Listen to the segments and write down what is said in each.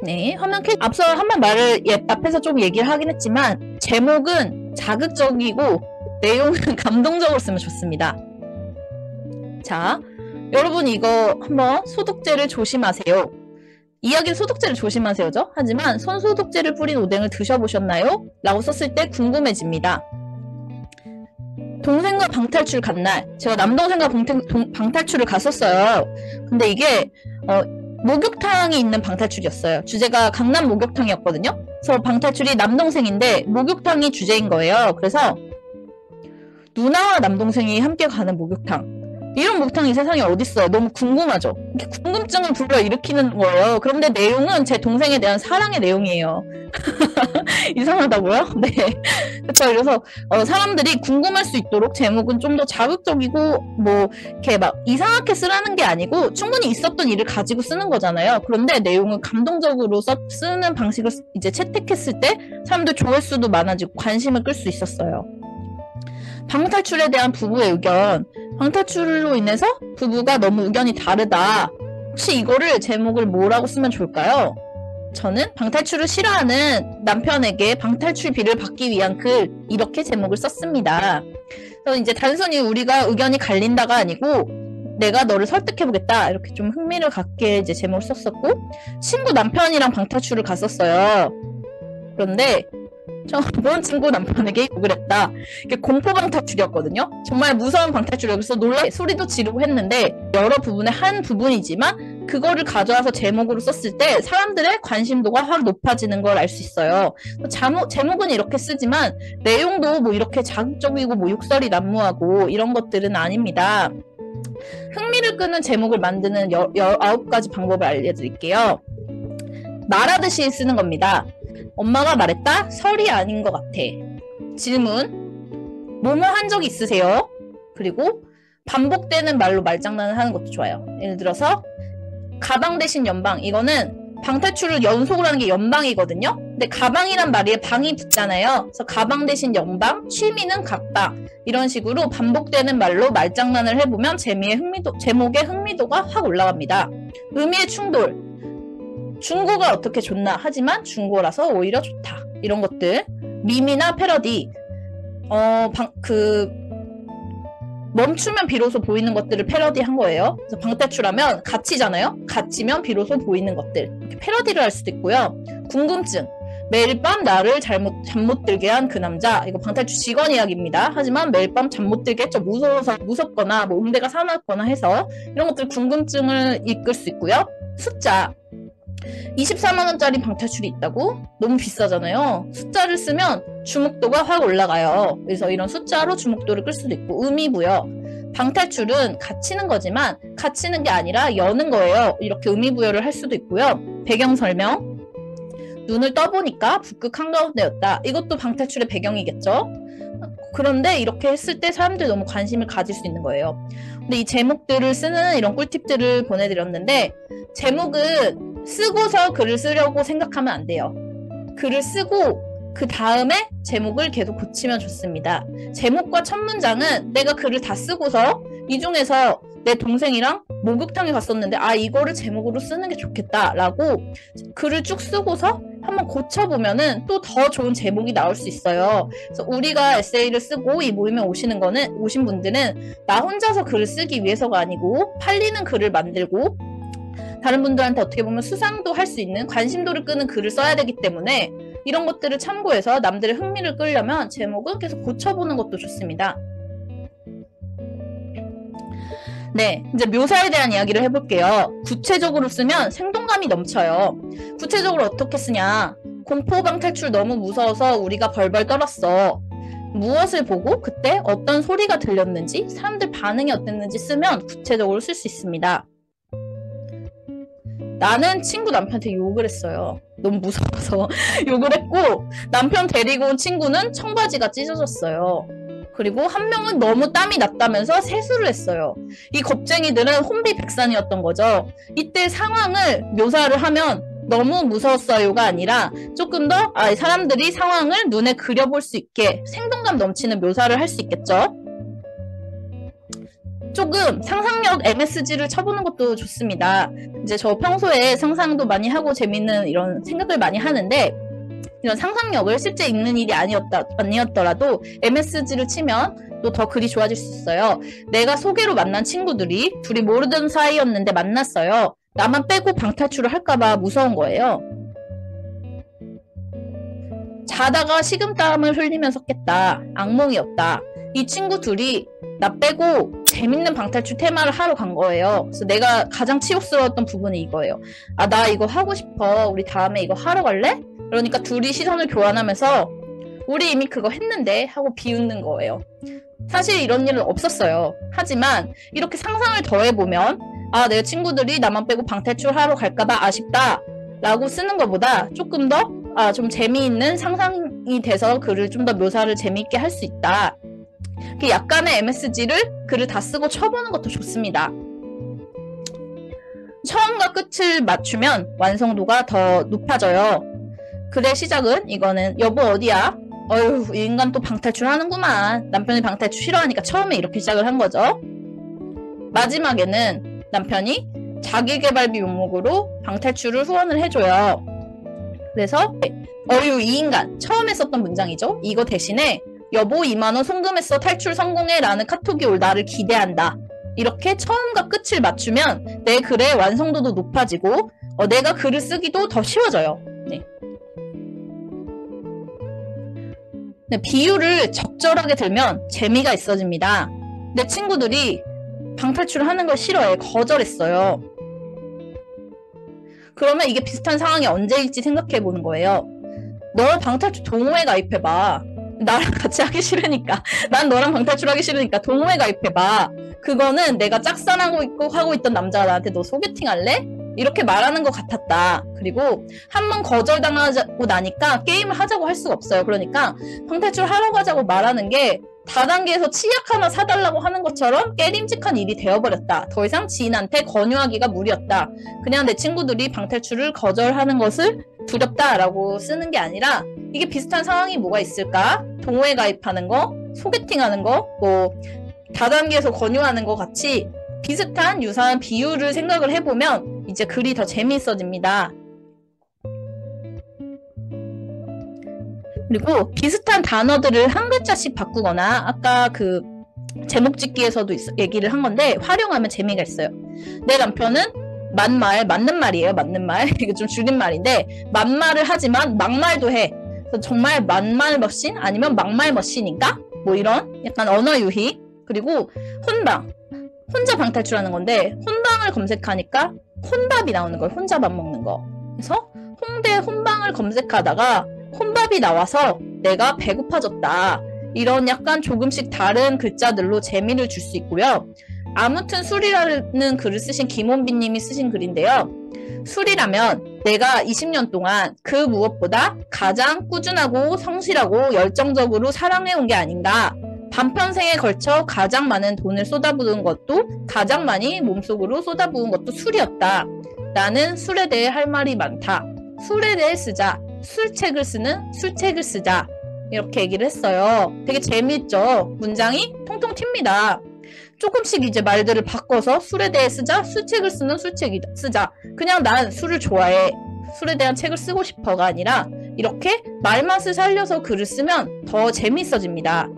네, 화면 앞서 한 번 말을 앞에서 좀 얘기를 하긴 했지만 제목은 자극적이고 내용은 감동적으로 쓰면 좋습니다. 자, 여러분 이거 한번 소독제를 조심하세요. 이야기는 소독제를 조심하세요죠? 하지만 손소독제를 뿌린 오뎅을 드셔보셨나요? 라고 썼을 때 궁금해집니다. 동생과 방탈출 간 날 제가 남동생과 방탈출을 갔었어요. 근데 이게 목욕탕이 있는 방탈출이었어요. 주제가 강남 목욕탕이었거든요. 그래서 방탈출이 남동생인데 목욕탕이 주제인 거예요. 그래서 누나와 남동생이 함께 가는 목욕탕, 이런 목욕탕이 세상에 어딨어요. 너무 궁금하죠. 이렇게 궁금증을 불러일으키는 거예요. 그런데 내용은 제 동생에 대한 사랑의 내용이에요. 이상하다고요? 네. 그쵸. 그래서 사람들이 궁금할 수 있도록 제목은 좀 더 자극적이고 뭐 이렇게 막 이상하게 쓰라는 게 아니고 충분히 있었던 일을 가지고 쓰는 거잖아요. 그런데 내용은 감동적으로 쓰는 방식을 이제 채택했을 때 사람들 조회수도 많아지고 관심을 끌 수 있었어요. 방탈출에 대한 부부의 의견. 방탈출로 인해서 부부가 너무 의견이 다르다. 혹시 이거를 제목을 뭐라고 쓰면 좋을까요? 저는 방탈출을 싫어하는 남편에게 방탈출비를 받기 위한 글, 이렇게 제목을 썼습니다. 그래서 이제 단순히 우리가 의견이 갈린다가 아니고 내가 너를 설득해보겠다, 이렇게 좀 흥미를 갖게 이제 제목을 썼었고, 친구 남편이랑 방탈출을 갔었어요. 그런데 저번 친구 남편에게 욕을 했다. 이게 공포 방탈출이었거든요. 정말 무서운 방탈출이어서 놀라 소리도 지르고 했는데 여러 부분의 한 부분이지만 그거를 가져와서 제목으로 썼을 때 사람들의 관심도가 확 높아지는 걸 알 수 있어요. 제목은 이렇게 쓰지만 내용도 뭐 이렇게 자극적이고 뭐 욕설이 난무하고 이런 것들은 아닙니다. 흥미를 끄는 제목을 만드는 19가지 방법을 알려드릴게요. 말하듯이 쓰는 겁니다. 엄마가 말했다? 설이 아닌 것 같아. 질문. 뭐뭐 한 적 있으세요? 그리고 반복되는 말로 말장난을 하는 것도 좋아요. 예를 들어서 가방 대신 연방. 이거는 방탈출을 연속으로 하는 게 연방이거든요. 근데 가방이란 말에 방이 붙잖아요. 그래서 가방 대신 연방, 취미는 각방. 이런 식으로 반복되는 말로 말장난을 해보면 제목의 흥미도가 확 올라갑니다. 의미의 충돌. 중고가 어떻게 좋나, 하지만 중고라서 오히려 좋다. 이런 것들. 밈이나 패러디. 멈추면 비로소 보이는 것들을 패러디한 거예요. 그래서 방탈출하면 가치잖아요. 가치면 비로소 보이는 것들. 이렇게 패러디를 할 수도 있고요. 궁금증. 매일 밤 나를 잠 못 들게 한 그 남자. 이거 방탈출 직원 이야기입니다. 하지만 매일 밤 잠 못 들게 했죠. 무섭거나 뭐 음대가 사나웠거나 해서 이런 것들 궁금증을 이끌 수 있고요. 숫자. 24만원짜리 방탈출이 있다고? 너무 비싸잖아요. 숫자를 쓰면 주목도가 확 올라가요. 그래서 이런 숫자로 주목도를 끌 수도 있고, 의미부여. 방탈출은 갇히는 거지만 갇히는 게 아니라 여는 거예요. 이렇게 의미부여를 할 수도 있고요. 배경 설명. 눈을 떠보니까 북극 한가운데였다. 이것도 방탈출의 배경이겠죠? 그런데 이렇게 했을 때 사람들이 너무 관심을 가질 수 있는 거예요. 근데 이 제목들을 쓰는 이런 꿀팁들을 보내드렸는데, 제목은 쓰고서 글을 쓰려고 생각하면 안 돼요. 글을 쓰고 그 다음에 제목을 계속 고치면 좋습니다. 제목과 첫 문장은 내가 글을 다 쓰고서 이 중에서 내 동생이랑 목욕탕에 갔었는데 이거를 제목으로 쓰는 게 좋겠다 라고 글을 쭉 쓰고서 한번 고쳐보면은 또 더 좋은 제목이 나올 수 있어요. 그래서 우리가 에세이를 쓰고 이 모임에 오신 분들은 나 혼자서 글을 쓰기 위해서가 아니고 팔리는 글을 만들고 다른 분들한테 어떻게 보면 수상도 할 수 있는, 관심도를 끄는 글을 써야 되기 때문에 이런 것들을 참고해서 남들의 흥미를 끌려면 제목은 계속 고쳐보는 것도 좋습니다. 네, 이제 묘사에 대한 이야기를 해볼게요. 구체적으로 쓰면 생동감이 넘쳐요. 구체적으로 어떻게 쓰냐. 공포 방탈출 너무 무서워서 우리가 벌벌 떨었어. 무엇을 보고 그때 어떤 소리가 들렸는지, 사람들 반응이 어땠는지 쓰면 구체적으로 쓸 수 있습니다. 나는 친구 남편한테 욕을 했어요. 너무 무서워서 욕을 했고, 남편 데리고 온 친구는 청바지가 찢어졌어요. 그리고 한 명은 너무 땀이 났다면서 세수를 했어요. 이 겁쟁이들은 혼비백산이었던 거죠. 이때 상황을 묘사를 하면 너무 무서웠어요가 아니라 조금 더 사람들이 상황을 눈에 그려볼 수 있게 생동감 넘치는 묘사를 할 수 있겠죠. 조금 상상력 MSG를 쳐보는 것도 좋습니다. 이제 저 평소에 상상도 많이 하고 재밌는 이런 생각을 많이 하는데 이런 상상력을 실제 있는 일이 아니었더라도 MSG를 치면 또 더 글이 좋아질 수 있어요. 내가 소개로 만난 친구들이 둘이 모르던 사이였는데 만났어요. 나만 빼고 방탈출을 할까봐 무서운 거예요. 자다가 식은땀을 흘리면서 깼다. 악몽이었다. 이 친구 둘이 나 빼고 재밌는 방탈출 테마를 하러 간 거예요. 그래서 내가 가장 치욕스러웠던 부분이 이거예요. 나 이거 하고 싶어. 우리 다음에 이거 하러 갈래? 그러니까 둘이 시선을 교환하면서 우리 이미 그거 했는데 하고 비웃는 거예요. 사실 이런 일은 없었어요. 하지만 이렇게 상상을 더해보면 내 친구들이 나만 빼고 방탈출하러 갈까봐 아쉽다 라고 쓰는 것보다 조금 더 좀 재미있는 상상이 돼서 글을 좀 더 묘사를 재미있게 할 수 있다. 약간의 MSG를 글을 다 쓰고 쳐보는 것도 좋습니다. 처음과 끝을 맞추면 완성도가 더 높아져요. 글의 시작은 이거는 여보 어디야? 어휴 이 인간 또 방탈출 하는구만. 남편이 방탈출 싫어하니까 처음에 이렇게 시작을 한 거죠. 마지막에는 남편이 자기계발비 명목으로 방탈출을 후원을 해줘요. 그래서 어휴 이 인간 처음에 썼던 문장이죠. 이거 대신에 여보 2만원 송금했어 탈출 성공해 라는 카톡이 올 나를 기대한다. 이렇게 처음과 끝을 맞추면 내 글의 완성도도 높아지고 내가 글을 쓰기도 더 쉬워져요. 비유를 적절하게 들면 재미가 있어집니다. 내 친구들이 방탈출을 하는 걸 싫어해. 거절했어요. 그러면 이게 비슷한 상황이 언제일지 생각해 보는 거예요. 너 방탈출 동호회 가입해봐. 나랑 같이 하기 싫으니까. 난 너랑 방탈출하기 싫으니까 동호회 가입해봐. 그거는 내가 짝사랑하고 하고 있던 남자가 나한테 너 소개팅 할래? 이렇게 말하는 것 같았다. 그리고 한 번 거절당하고 나니까 게임을 하자고 할 수가 없어요. 그러니까 방탈출 하러 가자고 말하는 게 다단계에서 치약 하나 사달라고 하는 것처럼 깨림직한 일이 되어버렸다. 더 이상 지인한테 권유하기가 무리였다. 그냥 내 친구들이 방탈출을 거절하는 것을 두렵다라고 쓰는 게 아니라 이게 비슷한 상황이 뭐가 있을까? 동호회 가입하는 거, 소개팅하는 거, 뭐 다단계에서 권유하는 거 같이 비슷한 유사한 비유를 생각을 해보면 이제 글이 더 재미있어집니다. 그리고 비슷한 단어들을 한 글자씩 바꾸거나 아까 그 제목 짓기에서도 얘기를 한 건데 활용하면 재미가 있어요. 내 남편은 맞는 말이에요. 맞는 말. 이거 좀 줄임말인데 맞말을 하지만 막말도 해. 그래서 정말 맞말 머신 아니면 막말 머신인가? 뭐 이런 약간 언어 유희. 그리고 혼방. 혼자 방탈출하는 건데 혼방을 검색하니까 혼밥이 나오는 거예요. 혼자 밥 먹는 거. 그래서 홍대 혼방을 검색하다가 혼밥이 나와서 내가 배고파졌다. 이런 약간 조금씩 다른 글자들로 재미를 줄 수 있고요. 아무튼 술이라는 글을 쓰신 김원빈 님이 쓰신 글인데요. 술이라면 내가 20년 동안 그 무엇보다 가장 꾸준하고 성실하고 열정적으로 사랑해온 게 아닌가. 반평생에 걸쳐 가장 많은 돈을 쏟아부은 것도 가장 많이 몸속으로 쏟아부은 것도 술이었다. 나는 술에 대해 할 말이 많다. 술에 대해 쓰자. 술책을 쓰는 술책을 쓰자. 이렇게 얘기를 했어요. 되게 재미있죠? 문장이 통통 튑니다. 조금씩 이제 말들을 바꿔서 술에 대해 쓰자. 술책을 쓰는 술책이 쓰자. 그냥 난 술을 좋아해. 술에 대한 책을 쓰고 싶어가 아니라 이렇게 말맛을 살려서 글을 쓰면 더 재미있어집니다.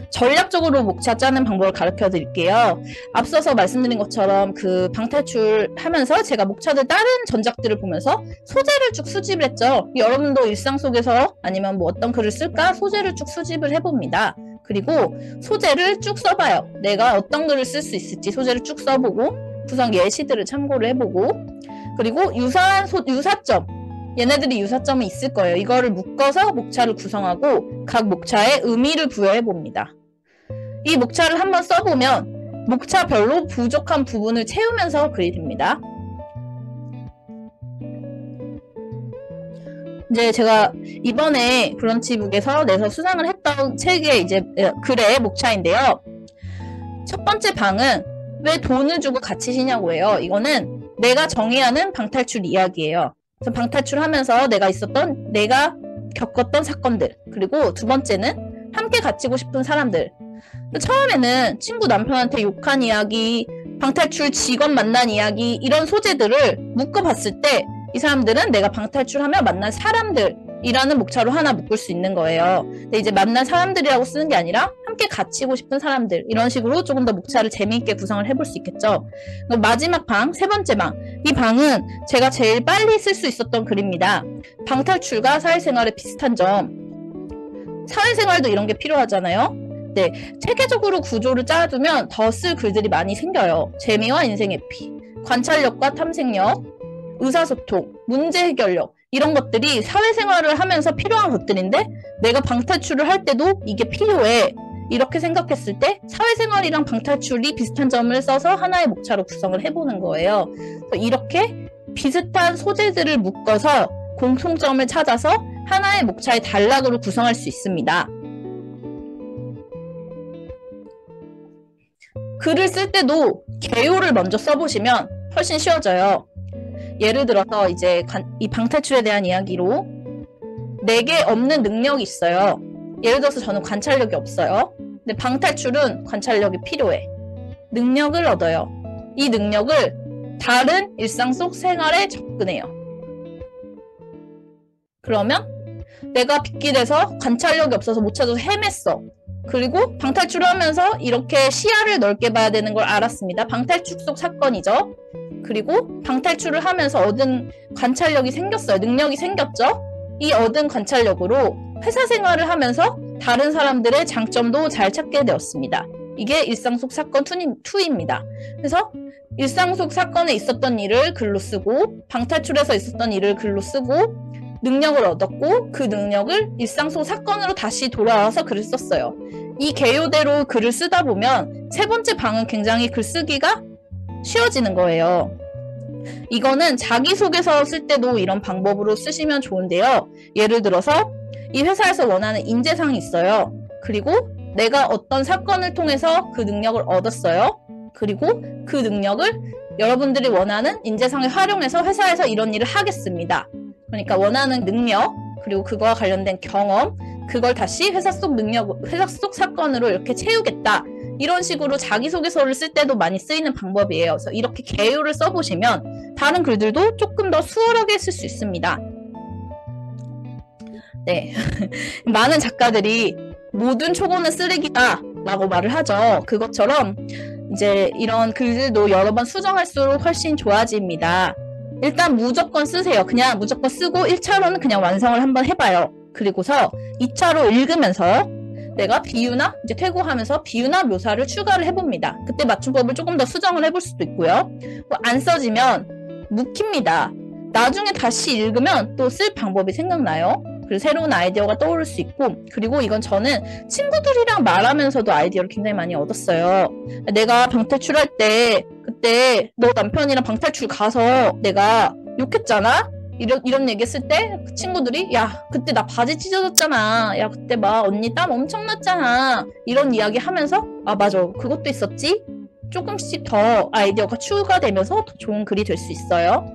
전략적으로 목차 짜는 방법을 가르쳐 드릴게요. 앞서서 말씀드린 것처럼 그 방탈출 하면서 제가 목차들 다른 전작들을 보면서 소재를 쭉 수집을 했죠. 여러분도 일상 속에서 아니면 뭐 어떤 글을 쓸까 소재를 쭉 수집을 해봅니다. 그리고 소재를 쭉 써봐요. 내가 어떤 글을 쓸 수 있을지 소재를 쭉 써보고 구성 예시들을 참고를 해보고 그리고 유사한 유사점 얘네들이 유사점이 있을 거예요. 이거를 묶어서 목차를 구성하고 각 목차에 의미를 부여해봅니다. 이 목차를 한번 써보면 목차별로 부족한 부분을 채우면서 글이 됩니다. 이제 제가 이번에 브런치북에서 내서 수상을 했던 책의 이제 글의 목차인데요. 첫 번째 방은 왜 돈을 주고 같이 쉬냐고 해요. 이거는 내가 정해야 하는 방탈출 이야기예요. 그래서 방탈출하면서 내가 겪었던 사건들, 그리고 두 번째는 함께 갇히고 싶은 사람들. 처음에는 친구 남편한테 욕한 이야기, 방탈출 직원 만난 이야기, 이런 소재들을 묶어봤을 때 이 사람들은 내가 방탈출하며 만난 사람들이라는 목차로 하나 묶을 수 있는 거예요. 근데 이제 만난 사람들이라고 쓰는 게 아니라 함께 갇히고 싶은 사람들, 이런 식으로 조금 더 목차를 재미있게 구성을 해볼 수 있겠죠. 마지막 방, 세 번째 방. 이 방은 제가 제일 빨리 쓸 수 있었던 글입니다. 방탈출과 사회생활의 비슷한 점. 사회생활도 이런 게 필요하잖아요. 네, 체계적으로 구조를 짜두면 더 쓸 글들이 많이 생겨요. 재미와 인생 회피, 관찰력과 탐색력, 의사소통, 문제 해결력, 이런 것들이 사회생활을 하면서 필요한 것들인데 내가 방탈출을 할 때도 이게 필요해. 이렇게 생각했을 때 사회생활이랑 방탈출이 비슷한 점을 써서 하나의 목차로 구성을 해보는 거예요. 이렇게 비슷한 소재들을 묶어서 공통점을 찾아서 하나의 목차의 단락으로 구성할 수 있습니다. 글을 쓸 때도 개요를 먼저 써보시면 훨씬 쉬워져요. 예를 들어서 이제 이 방탈출에 대한 이야기로 내게 없는 능력이 있어요. 예를 들어서 저는 관찰력이 없어요. 근데 방탈출은 관찰력이 필요해. 능력을 얻어요. 이 능력을 다른 일상 속 생활에 접근해요. 그러면 내가 빗길에서 관찰력이 없어서 못 찾아서 헤맸어. 그리고 방탈출을 하면서 이렇게 시야를 넓게 봐야 되는 걸 알았습니다. 방탈출 속 사건이죠. 그리고 방탈출을 하면서 얻은 관찰력이 생겼어요. 능력이 생겼죠. 이 얻은 관찰력으로 회사 생활을 하면서 다른 사람들의 장점도 잘 찾게 되었습니다. 이게 일상 속 사건 2입니다. 그래서 일상 속 사건에 있었던 일을 글로 쓰고 방탈출에서 있었던 일을 글로 쓰고 능력을 얻었고 그 능력을 일상 속 사건으로 다시 돌아와서 글을 썼어요. 이 개요대로 글을 쓰다 보면 세 번째 방은 굉장히 글쓰기가 쉬워지는 거예요. 이거는 자기소개서 쓸 때도 이런 방법으로 쓰시면 좋은데요. 예를 들어서 이 회사에서 원하는 인재상이 있어요. 그리고 내가 어떤 사건을 통해서 그 능력을 얻었어요. 그리고 그 능력을 여러분들이 원하는 인재상을 활용해서 회사에서 이런 일을 하겠습니다. 그러니까 원하는 능력, 그리고 그거와 관련된 경험, 그걸 다시 회사 속 사건으로 이렇게 채우겠다. 이런 식으로 자기소개서를 쓸 때도 많이 쓰이는 방법이에요. 그래서 이렇게 개요를 써보시면 다른 글들도 조금 더 수월하게 쓸 수 있습니다. 네. 많은 작가들이 모든 초고는 쓰레기다 라고 말을 하죠. 그것처럼 이제 이런 글들도 여러 번 수정할수록 훨씬 좋아집니다. 일단 무조건 쓰세요. 그냥 무조건 쓰고 1차로는 그냥 완성을 한번 해봐요. 그리고서 2차로 읽으면서 내가 비유나 이제 퇴고하면서 비유나 묘사를 추가를 해봅니다. 그때 맞춤법을 조금 더 수정을 해볼 수도 있고요. 안 써지면 묵힙니다. 나중에 다시 읽으면 또 쓸 방법이 생각나요. 그리고 새로운 아이디어가 떠오를 수 있고, 그리고 이건 저는 친구들이랑 말하면서도 아이디어를 굉장히 많이 얻었어요. 내가 방탈출할 때 그때 너 남편이랑 방탈출 가서 내가 욕했잖아? 이런 얘기 했을 때 그 친구들이 야 그때 나 바지 찢어졌잖아, 야 그때 막 언니 땀 엄청 났잖아, 이런 이야기 하면서 아 맞아 그것도 있었지? 조금씩 더 아이디어가 추가되면서 더 좋은 글이 될 수 있어요.